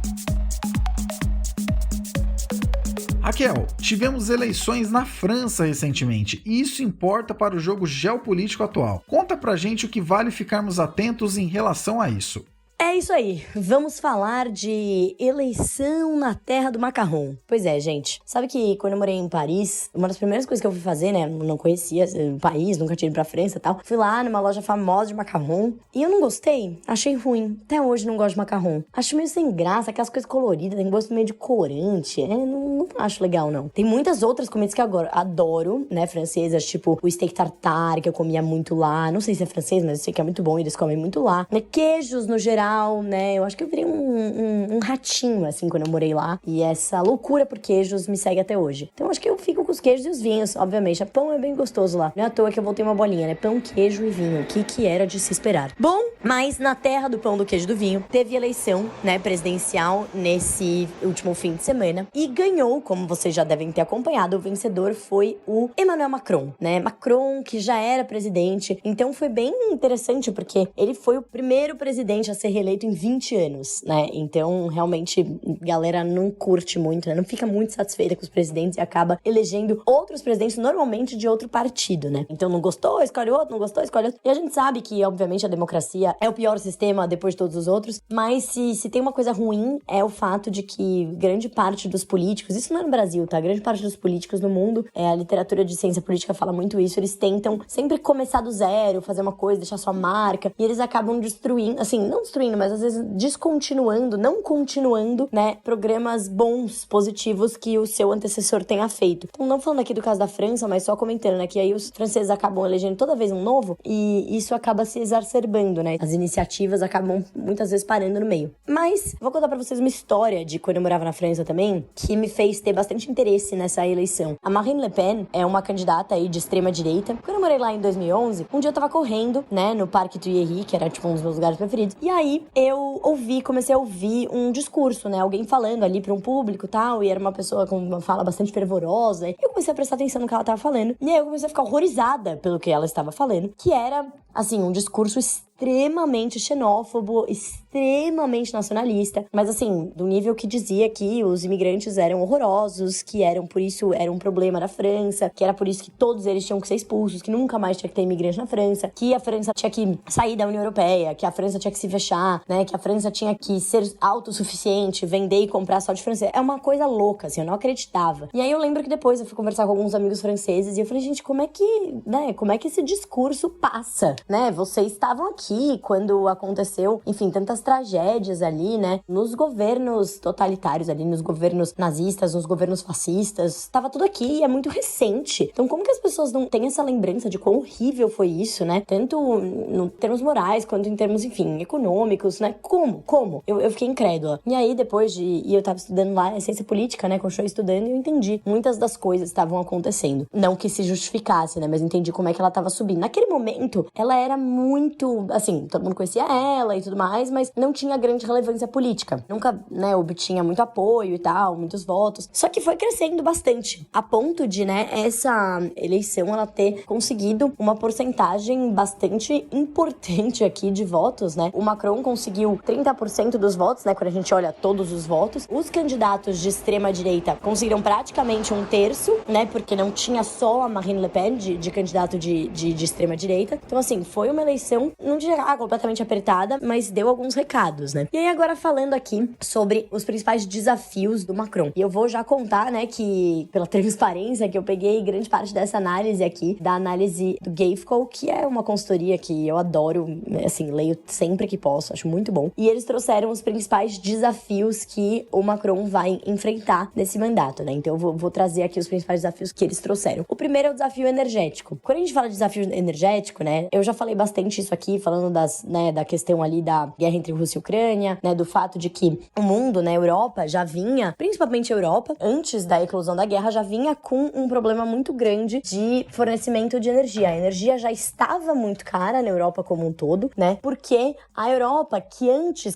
Raquel, tivemos eleições na França recentemente e isso importa para o jogo geopolítico atual. Conta pra gente o que vale ficarmos atentos em relação a isso. É isso aí, vamos falar de eleição na terra do macarrão. Pois é, gente, sabe que quando eu morei em Paris, uma das primeiras coisas que eu fui fazer, não conhecia o país, nunca tinha ido pra França e tal, fui lá numa loja famosa de macarrão e eu não gostei, achei ruim, até hoje não gosto de macarrão. Acho meio sem graça, aquelas coisas coloridas, tem gosto meio de corante, não acho legal não. Tem muitas outras comidas que eu agora adoro, francesas, tipo o steak tartare, que eu comia muito lá, não sei se é francês, mas eu sei que é muito bom e eles comem muito lá, queijos no geral, eu acho que eu virei um ratinho, assim, quando eu morei lá. E essa loucura por queijos me segue até hoje. Então, acho que eu fico com os queijos e os vinhos, obviamente. O pão é bem gostoso lá. Não é à toa que eu voltei uma bolinha, Pão, queijo e vinho. O que era de se esperar? Bom, mas na terra do pão, do queijo e do vinho, teve eleição, presidencial nesse último fim de semana. E ganhou, como vocês já devem ter acompanhado, o vencedor foi o Emmanuel Macron, Macron, que já era presidente. Então, foi bem interessante, porque ele foi o primeiro presidente a ser reeleito em 20 anos, Então, realmente, a galera não curte muito, Não fica muito satisfeita com os presidentes e acaba elegendo outros presidentes, normalmente de outro partido, Então, não gostou, escolhe outro, não gostou, escolhe outro. E a gente sabe que, obviamente, a democracia é o pior sistema depois de todos os outros, mas se tem uma coisa ruim, é o fato de que grande parte dos políticos, isso não é no Brasil, tá? Grande parte dos políticos no mundo, a literatura de ciência política fala muito isso, eles tentam sempre começar do zero, fazer uma coisa, deixar sua marca, e eles acabam destruindo, assim, não destruindo, mas às vezes descontinuando, não continuando, programas bons, positivos que o seu antecessor tenha feito. Então, não falando aqui do caso da França, mas só comentando, que aí os franceses acabam elegendo toda vez um novo e isso acaba se exacerbando, As iniciativas acabam muitas vezes parando no meio. Mas, vou contar pra vocês uma história de quando eu morava na França também, que me fez ter bastante interesse nessa eleição. A Marine Le Pen é uma candidata aí de extrema direita. Quando eu morei lá em 2011, um dia eu tava correndo, no Parque Tuileries, que era um dos meus lugares preferidos, e aí eu comecei a ouvir um discurso, alguém falando ali para um público e tal, e era uma pessoa com uma fala bastante fervorosa, e eu comecei a prestar atenção no que ela tava falando, e aí eu comecei a ficar horrorizada pelo que ela estava falando, que era, assim, um discurso extremamente xenófobo, extremamente nacionalista, mas assim, do nível que dizia que os imigrantes eram horrorosos, que por isso era um problema da França, que era por isso que todos eles tinham que ser expulsos, que nunca mais tinha que ter imigrante na França, que a França tinha que sair da União Europeia, que a França tinha que se fechar, que a França tinha que ser autossuficiente, vender e comprar só de francês. É uma coisa louca, assim, eu não acreditava. E aí eu lembro que depois eu fui conversar com alguns amigos franceses e eu falei, gente, como é que esse discurso passa, Vocês estavam aqui quando aconteceu, enfim, tantas tragédias ali, nos governos totalitários ali, nos governos nazistas, nos governos fascistas, tava tudo aqui e é muito recente. Então, como que as pessoas não têm essa lembrança de quão horrível foi isso, Tanto em termos morais, quanto em termos, enfim, econômicos, Como? Eu fiquei incrédula. E aí, depois e eu tava estudando lá ciência política, continuei estudando e eu entendi. Muitas das coisas estavam acontecendo. Não que se justificasse, mas entendi como é que ela tava subindo. Naquele momento, ela ela era muito, assim, todo mundo conhecia ela e tudo mais, mas não tinha grande relevância política. Nunca, né, obtinha muito apoio e tal, muitos votos. Só que foi crescendo bastante, a ponto de, né, essa eleição ela ter conseguido uma porcentagem bastante importante aqui de votos, né? O Macron conseguiu 30% dos votos, né, quando a gente olha todos os votos. Os candidatos de extrema-direita conseguiram praticamente 1/3, né, porque não tinha só a Marine Le Pen de candidato de extrema-direita. Então, assim, foi uma eleição, não dirá completamente apertada, mas deu alguns recados, né? E aí, agora falando aqui sobre os principais desafios do Macron. E eu vou já contar, né, que pela transparência que eu peguei grande parte dessa análise aqui, da análise do Gafco, que é uma consultoria que eu adoro, assim, leio sempre que posso, acho muito bom. E eles trouxeram os principais desafios que o Macron vai enfrentar nesse mandato, né? Então eu vou trazer aqui os principais desafios que eles trouxeram. O primeiro é o desafio energético. Quando a gente fala de desafio energético, né, eu já falei bastante isso aqui, falando da questão ali da guerra entre Rússia e Ucrânia, né, do fato de que o mundo, né, a Europa já vinha, principalmente a Europa, antes da eclosão da guerra, já vinha com um problema muito grande de fornecimento de energia. A energia já estava muito cara na Europa como um todo, né, porque a Europa, que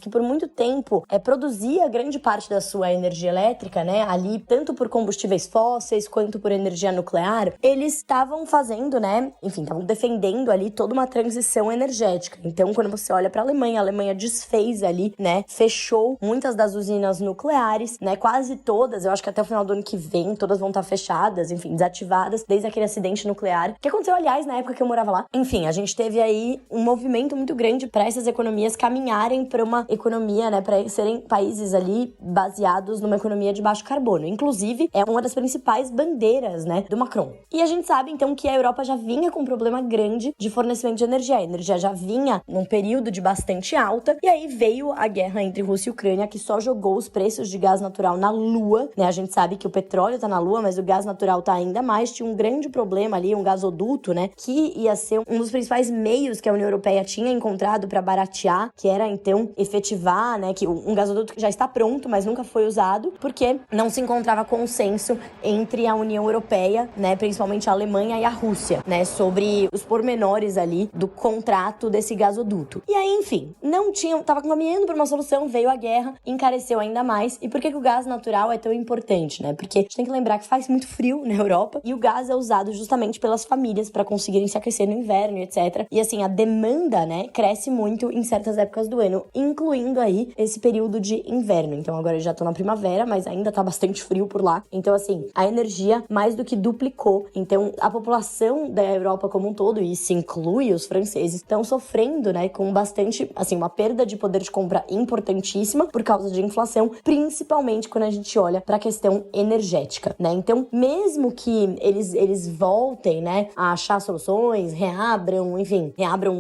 por muito tempo produzia grande parte da sua energia elétrica, né, ali, tanto por combustíveis fósseis quanto por energia nuclear, eles estavam fazendo, né, enfim, estavam defendendo ali toda uma transição energética. Então, quando você olha para a Alemanha desfez ali, né, fechou muitas das usinas nucleares, né, quase todas, eu acho que até o final do ano que vem, todas vão estar fechadas, enfim, desativadas, desde aquele acidente nuclear, que aconteceu, aliás, na época que eu morava lá. Enfim, a gente teve aí um movimento muito grande para essas economias caminharem para uma economia, né, para serem países ali baseados numa economia de baixo carbono. Inclusive, é uma das principais bandeiras, né, do Macron. E a gente sabe, então, que a Europa já vinha com um problema grande de fornecimento de energia. A energia já vinha num período de bastante alta, e aí veio a guerra entre Rússia e Ucrânia, que só jogou os preços de gás natural na lua, né? A gente sabe que o petróleo tá na lua, mas o gás natural tá ainda mais. Tinha um grande problema ali, um gasoduto, né, que ia ser um dos principais meios que a União Europeia tinha encontrado para baratear, que era, então, efetivar, né, que um gasoduto que já está pronto, mas nunca foi usado, porque não se encontrava consenso entre a União Europeia, né, principalmente a Alemanha e a Rússia, né, sobre os pormenores ali do contrato desse gasoduto. E aí, enfim, tava caminhando para uma solução, veio a guerra, encareceu ainda mais. E por que o gás natural é tão importante, né? Porque a gente tem que lembrar que faz muito frio na Europa e o gás é usado justamente pelas famílias para conseguirem se aquecer no inverno, etc. E assim, a demanda, né, cresce muito em certas épocas do ano, incluindo aí esse período de inverno. Então agora eu já tô na primavera, mas ainda tá bastante frio por lá. Então assim, a energia mais do que duplicou. Então a população da Europa como um todo, e isso inclui os franceses, estão sofrendo, né, com bastante, assim, uma perda de poder de compra importantíssima por causa de inflação, principalmente quando a gente olha para a questão energética, né? Então, mesmo que eles voltem, né, a achar soluções, reabram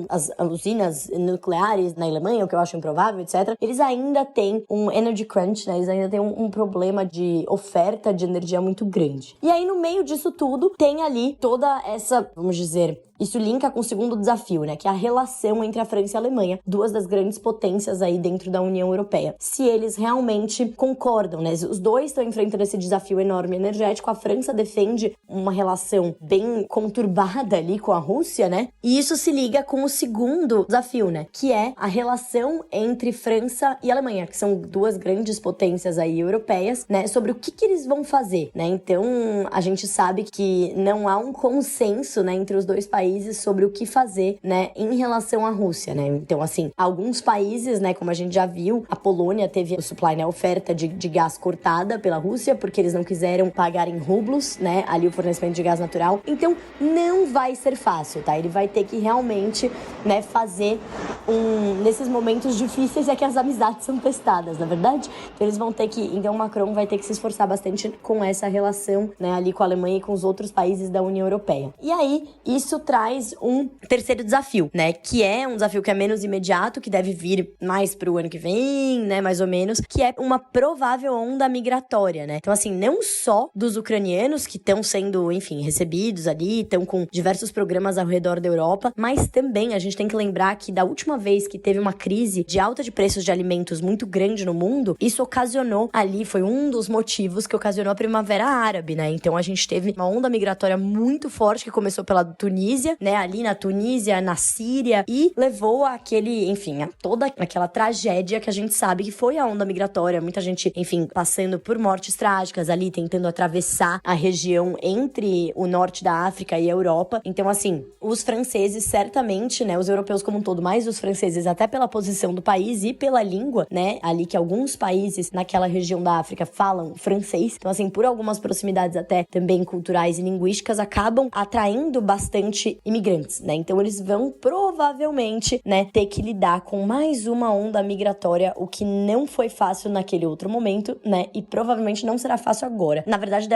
as usinas nucleares na Alemanha, o que eu acho improvável, etc., eles ainda têm um energy crunch, né? Eles ainda têm um problema de oferta de energia muito grande. E aí, no meio disso tudo, tem ali toda essa, vamos dizer, isso linka com o segundo desafio, né, que é a relação entre a França e a Alemanha, duas das grandes potências aí dentro da União Europeia. Se eles realmente concordam, né, os dois estão enfrentando esse desafio enorme energético, a França defende uma relação bem conturbada ali com a Rússia, né, e isso se liga com o segundo desafio, né, que é a relação entre França e Alemanha, que são duas grandes potências aí europeias, né, sobre o que eles vão fazer, né. Então, a gente sabe que não há um consenso, né, entre os dois países sobre o que fazer, né, em relação à Rússia, né. Então, assim, alguns países, né, como a gente já viu, a Polônia teve o supply, né, a oferta de gás cortada pela Rússia, porque eles não quiseram pagar em rublos, né, ali o fornecimento de gás natural. Então, não vai ser fácil, tá? Ele vai ter que realmente, né, fazer nesses momentos difíceis é que as amizades são testadas, na verdade? Então, eles vão ter que, então o Macron vai ter que se esforçar bastante com essa relação, né, ali com a Alemanha e com os outros países da União Europeia. E aí, isso traz um terceiro desafio, né, que é um desafio que é menos imediato, que deve vir mais pro ano que vem, né, mais ou menos, que é uma provável onda migratória, né. Então, assim, não só dos ucranianos que estão sendo, enfim, recebidos ali, estão com diversos programas ao redor da Europa, mas também a gente tem que lembrar que da última vez que teve uma crise de alta de preços de alimentos muito grande no mundo, isso ocasionou ali, foi um dos motivos que ocasionou a Primavera Árabe, né. Então, a gente teve uma onda migratória muito forte que começou pela Tunísia, Tunísia, né, ali na Tunísia, na Síria, e levou àquele, enfim, a toda aquela tragédia que a gente sabe que foi a onda migratória, muita gente, enfim, passando por mortes trágicas ali, tentando atravessar a região entre o norte da África e a Europa. Então, assim, os franceses certamente, né, os europeus como um todo, mas os franceses até pela posição do país e pela língua, né, ali que alguns países naquela região da África falam francês, então, assim, por algumas proximidades até também culturais e linguísticas, acabam atraindo bastante imigrantes, né, então eles vão provavelmente, né, ter que lidar com mais uma onda migratória, o que não foi fácil naquele outro momento, né, e provavelmente não será fácil agora. Na verdade,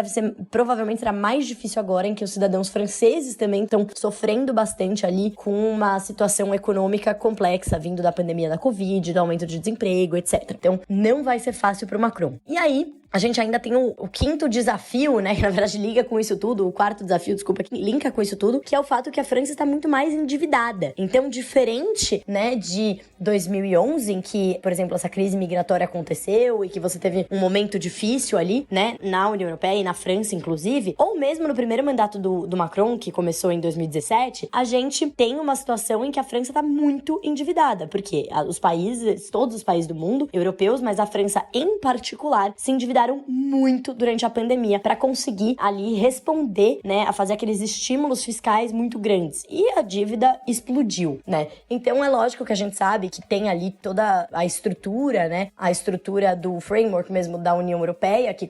provavelmente será mais difícil agora, em que os cidadãos franceses também estão sofrendo bastante ali com uma situação econômica complexa, vindo da pandemia da Covid, do aumento de desemprego, etc. Então, não vai ser fácil para o Macron. E aí, a gente ainda tem o quinto desafio, né, que na verdade liga com isso tudo, o quarto desafio, desculpa, que linka com isso tudo, que é o fato que a França está muito mais endividada. Então, diferente, né, de 2011, em que, por exemplo, essa crise migratória aconteceu e que você teve um momento difícil ali, né, na União Europeia e na França, inclusive, ou mesmo no primeiro mandato do Macron, que começou em 2017, a gente tem uma situação em que a França está muito endividada, porque todos os países do mundo, europeus, mas a França em particular, se endividaram muito durante a pandemia para conseguir ali responder, né, a fazer aqueles estímulos fiscais muito grandes. E a dívida explodiu, né? Então é lógico que a gente sabe que tem ali toda a estrutura, né, a estrutura do framework mesmo da União Europeia, que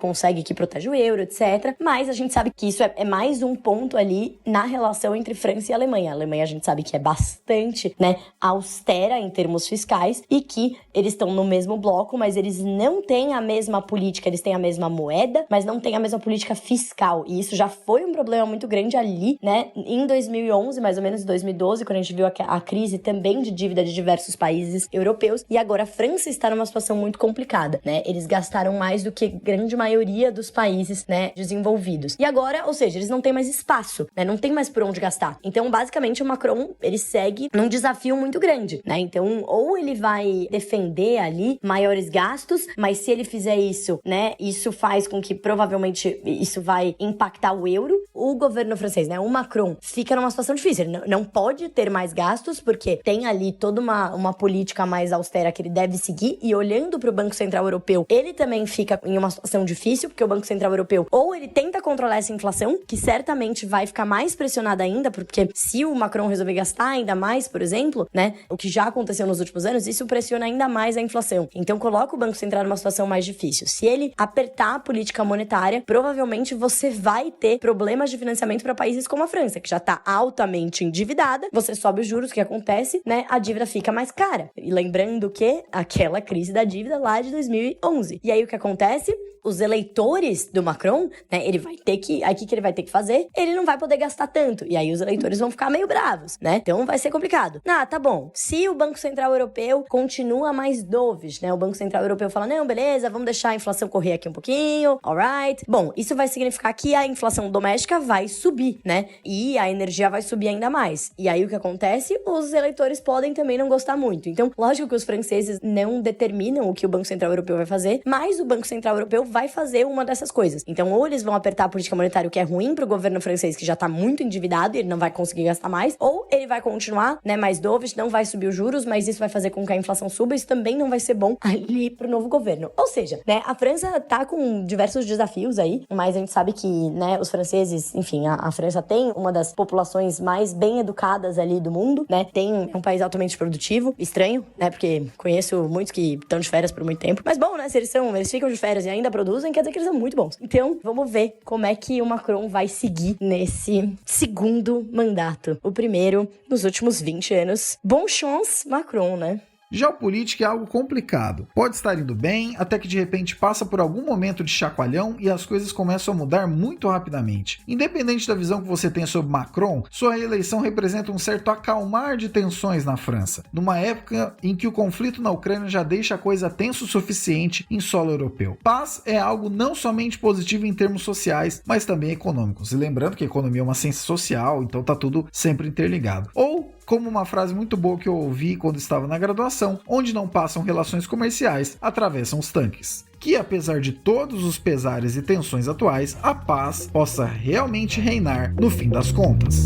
protege o euro, etc. Mas a gente sabe que isso é mais um ponto ali na relação entre França e Alemanha. A Alemanha a gente sabe que é bastante, né, austera em termos fiscais e que eles estão no mesmo bloco, mas eles não têm a mesma política, eles têm a mesma moeda, mas não têm a mesma política fiscal. E isso já foi um problema muito grande ali, né, em 2011, mais ou menos em 2012, quando a gente viu a crise também de dívida de diversos países europeus. E agora a França está numa situação muito complicada, né? Eles gastaram mais do que a grande maioria dos países, né, desenvolvidos. E agora, ou seja, eles não têm mais espaço, né? Não tem mais por onde gastar. Então, basicamente, o Macron, ele segue num desafio muito grande, né? Então, ou ele vai defender ali maiores gastos, mas se ele fizer isso, né, isso faz com que provavelmente isso vai impactar o euro. O governo francês, né, o Macron, fica numa situação difícil. Ele não pode ter mais gastos, porque tem ali toda uma política mais austera que ele deve seguir, e olhando para o Banco Central Europeu, ele também fica em uma situação difícil, porque o Banco Central Europeu, ou ele tenta controlar essa inflação, que certamente vai ficar mais pressionada ainda, porque se o Macron resolver gastar ainda mais, por exemplo, né, o que já aconteceu nos últimos anos, isso pressiona ainda mais a inflação. Então, coloca o Banco Central numa situação mais difícil. Se ele apertar a política monetária, provavelmente você vai ter problemas de financiamento para países como a França, que já está altamente endividada. Você sobe os juros, o que acontece, né? A dívida fica mais cara. E lembrando que aquela crise da dívida lá de 2011. E aí o que acontece? Os eleitores do Macron, né, ele vai ter que... Aí o que ele vai ter que fazer? Ele não vai poder gastar tanto. E aí os eleitores vão ficar meio bravos, né? Então vai ser complicado. Tá bom. Se o Banco Central Europeu continua mais dovish, né? O Banco Central Europeu fala, não, beleza, vamos deixar a inflação correr aqui um pouquinho, alright. Bom, isso vai significar que a inflação doméstica vai subir, né? E a energia vai subir ainda mais. E aí o que acontece? Os eleitores podem também não gostar muito. Então, lógico que os franceses não determinam o que o Banco Central Europeu vai fazer, mas o Banco Central Europeu vai fazer uma dessas coisas. Então, ou eles vão apertar a política monetária, o que é ruim pro governo francês, que já tá muito endividado e ele não vai conseguir gastar mais, ou ele vai continuar, né, mais dovish, não vai subir os juros, mas isso vai fazer com que a inflação suba, isso também não vai ser bom ali pro novo governo. Ou seja, né, a França tá com diversos desafios aí, mas a gente sabe que, né, os franceses, enfim, a França tem uma das populações mais bem educadas ali do mundo, né, é um país altamente produtivo, estranho, né, porque conheço muitos que estão de férias por muito tempo, mas bom, né, se eles ficam de férias e ainda produzem, quer dizer que eles são muito bons. Então, vamos ver como é que o Macron vai seguir nesse segundo mandato. O primeiro nos últimos 20 anos. Bon chance, Macron, né? Geopolítica é algo complicado. Pode estar indo bem, até que de repente passa por algum momento de chacoalhão e as coisas começam a mudar muito rapidamente. Independente da visão que você tem sobre Macron, sua reeleição representa um certo acalmar de tensões na França, numa época em que o conflito na Ucrânia já deixa a coisa tenso o suficiente em solo europeu. Paz é algo não somente positivo em termos sociais, mas também econômicos. E lembrando que a economia é uma ciência social, então tá tudo sempre interligado. Ou como uma frase muito boa que eu ouvi quando estava na graduação, onde não passam relações comerciais, atravessam os tanques. Que apesar de todos os pesares e tensões atuais, a paz possa realmente reinar no fim das contas.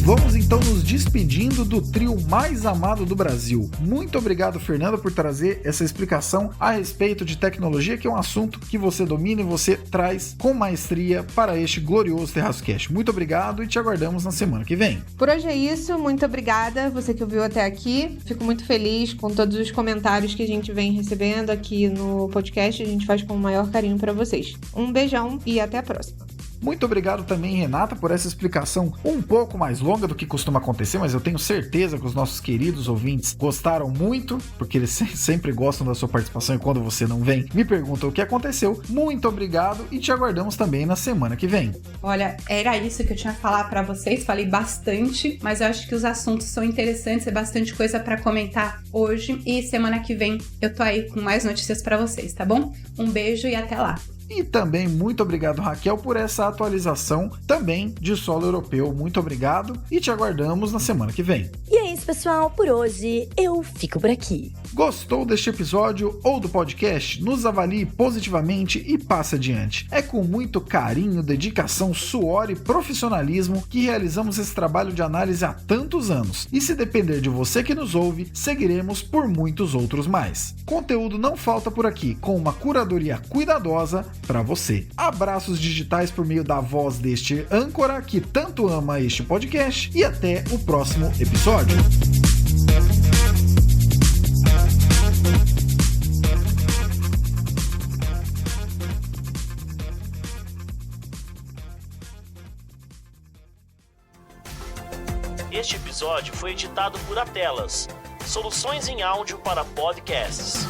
Vamos então nos despedindo do trio mais amado do Brasil. Muito obrigado, Fernanda, por trazer essa explicação a respeito de tecnologia, que é um assunto que você domina e você traz com maestria para este glorioso TerraçoCast. Muito obrigado e te aguardamos na semana que vem. Por hoje é isso, muito obrigada você que ouviu até aqui. Fico muito feliz com todos os comentários que a gente vem recebendo aqui no podcast. A gente faz com o maior carinho para vocês. Um beijão e até a próxima. Muito obrigado também, Renata, por essa explicação um pouco mais longa do que costuma acontecer, mas eu tenho certeza que os nossos queridos ouvintes gostaram muito, porque eles sempre gostam da sua participação e quando você não vem, me perguntam o que aconteceu. Muito obrigado e te aguardamos também na semana que vem. Olha, era isso que eu tinha a falar para vocês, falei bastante, mas eu acho que os assuntos são interessantes, é bastante coisa para comentar hoje e semana que vem eu tô aí com mais notícias para vocês, tá bom? Um beijo e até lá! E também muito obrigado, Raquel, por essa atualização também de solo europeu. Muito obrigado e te aguardamos na semana que vem. E é isso, pessoal. Por hoje eu fico por aqui. Gostou deste episódio ou do podcast? Nos avalie positivamente e passe adiante. É com muito carinho, dedicação, suor e profissionalismo que realizamos esse trabalho de análise há tantos anos. E se depender de você que nos ouve, seguiremos por muitos outros mais. Conteúdo não falta por aqui, com uma curadoria cuidadosa para você. Abraços digitais por meio da voz deste âncora que tanto ama este podcast e até o próximo episódio. Este episódio foi editado por Atelas, soluções em áudio para podcasts.